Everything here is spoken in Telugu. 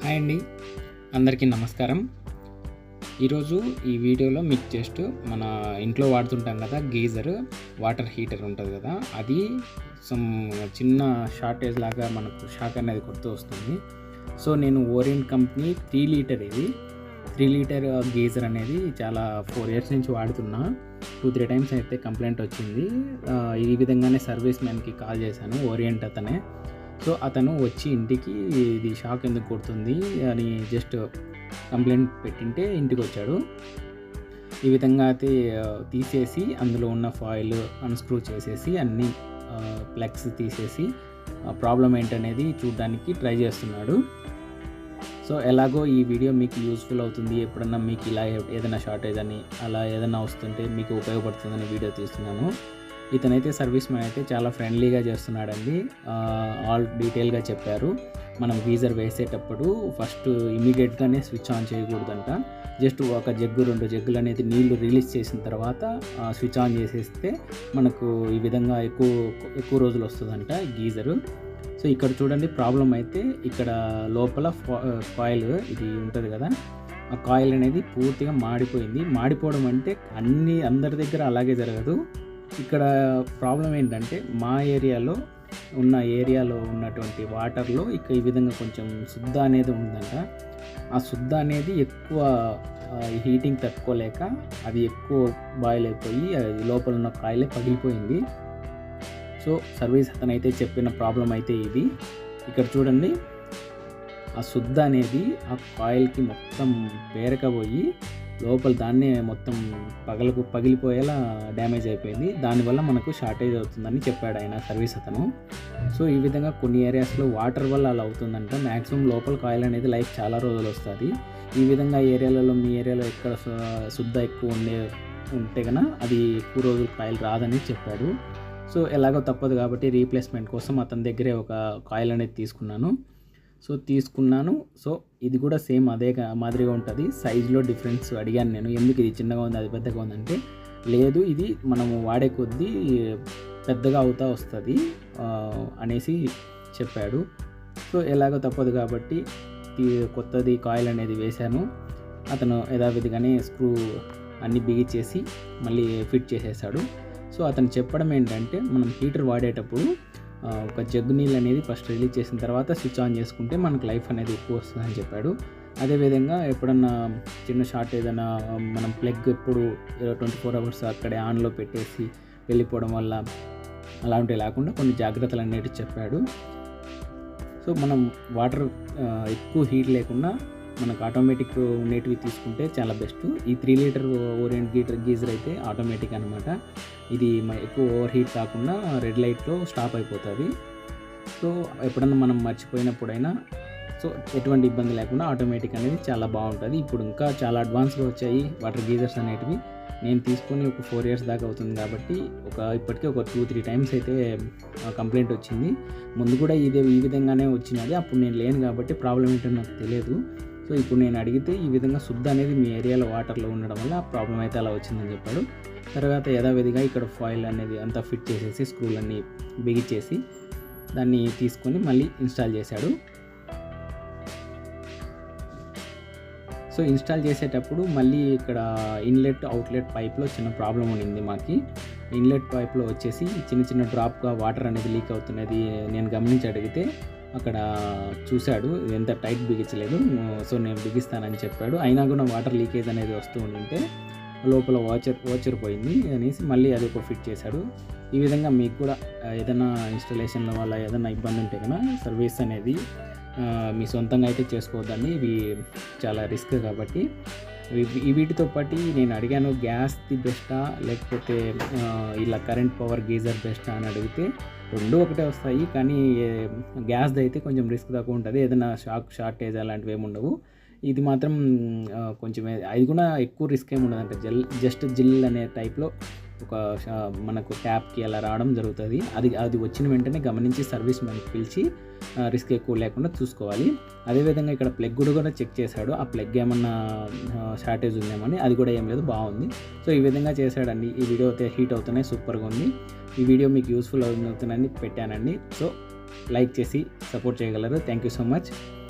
హాయ్ అండి, అందరికీ నమస్కారం. ఈరోజు ఈ వీడియోలో మీకు జస్ట్ మన ఇంట్లో వాడుతుంటాం కదా, గీజర్ వాటర్ హీటర్ ఉంటుంది కదా, అది సమ్ చిన్న షార్టేజ్ లాగా మనకు షాక్ అనేది కొడుతూ వస్తుంది. సో నేను ఓరియంట్ కంపెనీ 3 లీటర్ ఇది 3 లీటర్ గీజర్ అనేది చాలా 4 ఇయర్స్ నుంచి వాడుతున్నా. 2-3 టైమ్స్ అయితే కంప్లైంట్ వచ్చింది. ఈ విధంగానే సర్వీస్ మ్యాన్కి కాల్ చేశాను, ఓరియంట్ అతనే. సో అతను వచ్చి ఇంటికి ఇది షాక్ ఎందుకు కొడుతుంది అని జస్ట్ కంప్లైంట్ పెట్టింటే ఇంటికి వచ్చాడు. ఈ విధంగా అయితే తీసేసి అందులో ఉన్న ఫాయిల్ అన్స్క్రూ చేసేసి అన్ని ప్లగ్స్ తీసేసి ప్రాబ్లం ఏంటనేది చూడడానికి ట్రై చేస్తున్నాడు. సో ఎలాగో ఈ వీడియో మీకు యూస్ఫుల్ అవుతుంది, ఎప్పుడన్నా మీకు ఇలా ఏదైనా షార్టేజ్ అని అలా ఏదైనా వస్తుంటే మీకు ఉపయోగపడుతుందని వీడియో తీస్తున్నాను. ఇతనైతే సర్వీస్ మ్యాన్ అయితే చాలా ఫ్రెండ్లీగా చేస్తున్నాడండి. ఆల్ డీటెయిల్గా చెప్పారు. మనం గీజర్ వేసేటప్పుడు ఫస్ట్ ఇమీడియట్గానే స్విచ్ ఆన్ చేయకూడదంట. జస్ట్ ఒక జగ్గు 2 జగ్గులు అనేది నీళ్లు రిలీజ్ చేసిన తర్వాత స్విచ్ ఆన్ చేసేస్తే మనకు ఈ విధంగా ఎక్కువ రోజులు వస్తుందంట గీజరు. సో ఇక్కడ చూడండి, ప్రాబ్లం అయితే ఇక్కడ లోపల కాయిల్ ఇది ఉంటుంది కదా, ఆ కాయిల్ అనేది పూర్తిగా మాడిపోయింది. మాడిపోవడం అంటే అందరి దగ్గర అలాగే జరగదు. ఇక్కడ ప్రాబ్లం ఏంటంటే మా ఏరియాలో ఉన్నటువంటి వాటర్లో ఈ విధంగా కొంచెం శుద్ధ అనేది ఉందంట. ఆ శుద్ధ అనేది ఎక్కువ హీటింగ్ తట్టుకోలేక అది ఎక్కువ బాయిల్ అయిపోయి అది లోపల ఉన్న కాయిలే పగిలిపోయింది. సో సర్వీస్ అతనైతే చెప్పిన ప్రాబ్లం అయితే ఇది. ఇక్కడ చూడండి, ఆ శుద్ధ అనేది ఆ కాయిల్కి మొత్తం పేరకపోయి లోపల దాన్నే మొత్తం పగిలిపోయేలా డ్యామేజ్ అయిపోయింది. దానివల్ల మనకు షార్టేజ్ అవుతుందని చెప్పాడు ఆయన, సర్వీస్ అతను. సో ఈ విధంగా కొన్ని ఏరియాస్లో వాటర్ వల్ల అలా అవుతుందంట. మ్యాక్సిమం లోపల కాయిల్ అనేది లైఫ్ చాలా రోజులు వస్తుంది. ఈ విధంగా ఏరియాలలో మీ ఏరియాలో ఎక్కడ శుద్ధ ఎక్కువ ఉంటే కన్నా అది ఎక్కువ రోజులు కాయిల్ రాదని చెప్పాడు. సో ఎలాగో తప్పదు కాబట్టి రీప్లేస్మెంట్ కోసం అతని దగ్గరే ఒక కాయిల్ అనేది తీసుకున్నాను. సో ఇది కూడా సేమ్ అదే మాదిరిగా ఉంటుంది. సైజులో డిఫరెన్స్ అడిగాను నేను, ఎందుకు ఇది చిన్నగా ఉంది అది పెద్దగా ఉందంటే, లేదు ఇది మనము వాడే కొద్దీ పెద్దగా అవుతా వస్తుంది అనేసి చెప్పాడు. సో ఎలాగో తప్పదు కాబట్టి కొత్తది కాయిల్ అనేది వేశాను. అతను యథావిధిగానే స్క్రూ అన్నీ బిగించేసి మళ్ళీ ఫిట్ చేసేసాడు. సో అతను చెప్పడం ఏంటంటే, మనం హీటర్ వాడేటప్పుడు ఒక జగ్గు నీళ్ళు అనేది ఫస్ట్ రిలీజ్ చేసిన తర్వాత స్విచ్ ఆన్ చేసుకుంటే మనకు లైఫ్ అనేది ఎక్కువ వస్తుందని చెప్పాడు. అదేవిధంగా ఎప్పుడన్నా చిన్న షార్ట్ ఏదైనా మనం ప్లగ్ ఎప్పుడు 24 అవర్స్ అక్కడే ఆన్లో పెట్టేసి వెళ్ళిపోవడం వల్ల అలాంటివి లేకుండా కొన్ని జాగ్రత్తలు అనేవి చెప్పాడు. సో మనం వాటర్ ఎక్కువ హీట్ లేకుండా మనకు ఆటోమేటిక్ ఉండేటివి తీసుకుంటే చాలా బెస్ట్. ఈ 3 లీటర్ ఓరియంట్ గీజర్ అయితే ఆటోమేటిక్ అనమాట. ఇది ఎక్కువ ఓవర్ హీట్ కాకుండా రెడ్ లైట్లో స్టాప్ అయిపోతుంది. సో ఎప్పుడన్నా మనం మర్చిపోయినప్పుడైనా సో ఎటువంటి ఇబ్బంది లేకుండా ఆటోమేటిక్ అనేది చాలా బాగుంటుంది. ఇప్పుడు ఇంకా చాలా అడ్వాన్స్గా వచ్చాయి వాటర్ గీజర్స్ అనేటివి. నేను తీసుకొని ఒక 4 ఇయర్స్ దాకా అవుతుంది కాబట్టి ఇప్పటికీ ఒక 2-3 టైమ్స్ అయితే కంప్లైంట్ వచ్చింది. ముందు కూడా ఈ విధంగానే వచ్చినది. అప్పుడు నేను లేను కాబట్టి ప్రాబ్లం ఏంటో నాకు తెలియదు. సో ఇప్పుడు నేను అడిగితే ఈ విధంగా శుద్ధ అనేది మీ ఏరియాలో వాటర్లో ఉండడం వల్ల ప్రాబ్లం అయితే అలా వచ్చిందని చెప్పాడు. తర్వాత యథావిధిగా ఇక్కడ ఫాయిల్ అనేది అంతా ఫిట్ చేసేసి స్క్రూలన్నీ బిగించేసి దాన్ని తీసుకొని మళ్ళీ ఇన్స్టాల్ చేశాడు. సో ఇన్స్టాల్ చేసేటప్పుడు మళ్ళీ ఇక్కడ ఇన్లెట్ అవుట్లెట్ పైప్లో చిన్న ప్రాబ్లం ఉండింది మాకి. ఇన్లెట్ పైప్లో వచ్చేసి చిన్న డ్రాప్గా వాటర్ అనేది లీక్ అవుతున్నది నేను గమనించి అడిగితే అక్కడ చూశాడు, ఎంత టైట్ బిగించలేదు. సో నేను బిగిస్తానని చెప్పాడు. అయినా కూడా వాటర్ లీకేజ్ అనేది వస్తూ ఉండింటే లోపల వాచర్ పోయింది అనేసి మళ్ళీ అది ఒక ఫిట్ చేశాడు. ఈ విధంగా మీకు కూడా ఏదైనా ఇన్స్టాలేషన్ల వల్ల ఏదైనా ఇబ్బంది ఉంటే కన్నా సర్వీస్ అనేది మీ సొంతంగా అయితే చేసుకోవద్దండి. ఇవి చాలా రిస్క్ కాబట్టి. వీటితో పాటు నేను అడిగాను, గ్యాస్ది బెస్టా లేకపోతే ఇలా కరెంట్ పవర్ గీజర్ బెస్టా అని అడిగితే రెండు ఒకటే వస్తాయి, కానీ గ్యాస్ది అయితే కొంచెం రిస్క్ తక్కువ ఉంటుంది. ఏదైనా షార్టేజ్ అలాంటివి ఏమి ఉండవు. ఇది మాత్రం కొంచెం అది కూడా ఎక్కువ రిస్క్ ఏమి ఉండదంట. జస్ట్ జిల్ అనే టైప్లో మనకు ట్యాప్కి అలా రావడం జరుగుతుంది. అది వచ్చిన వెంటనే గమనించి సర్వీస్ మ్యాన్కి పిలిచి రిస్క్ ఎక్కువ లేకుండా చూసుకోవాలి. అదేవిధంగా ఇక్కడ ప్లగ్ కూడా చెక్ చేశాడు, ఆ ప్లగ్ ఏమన్నా షార్టేజ్ ఉందేమని. అది కూడా ఏం లేదు, బాగుంది. సో ఈ విధంగా చేశాడండి. ఈ వీడియో అయితే హీట్ అవుతున్నాయి, సూపర్గా ఉంది. ఈ వీడియో మీకు యూస్ఫుల్ అవుతుందని పెట్టానండి. సో లైక్ చేసి సపోర్ట్ చేయగలరు. Thank you so much.